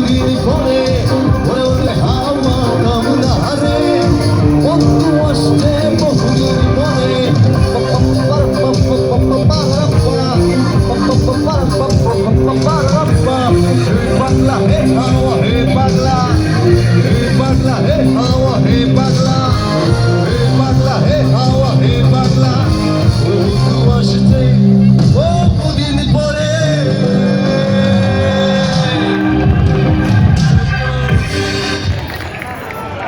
বহুদিন পরে ওরে ওরে হাওয়া কামনা হারে বন্ধু আসছে বহুদিন পরে বাংলা হে হাওয়া হে পাগলা হে হাওয়া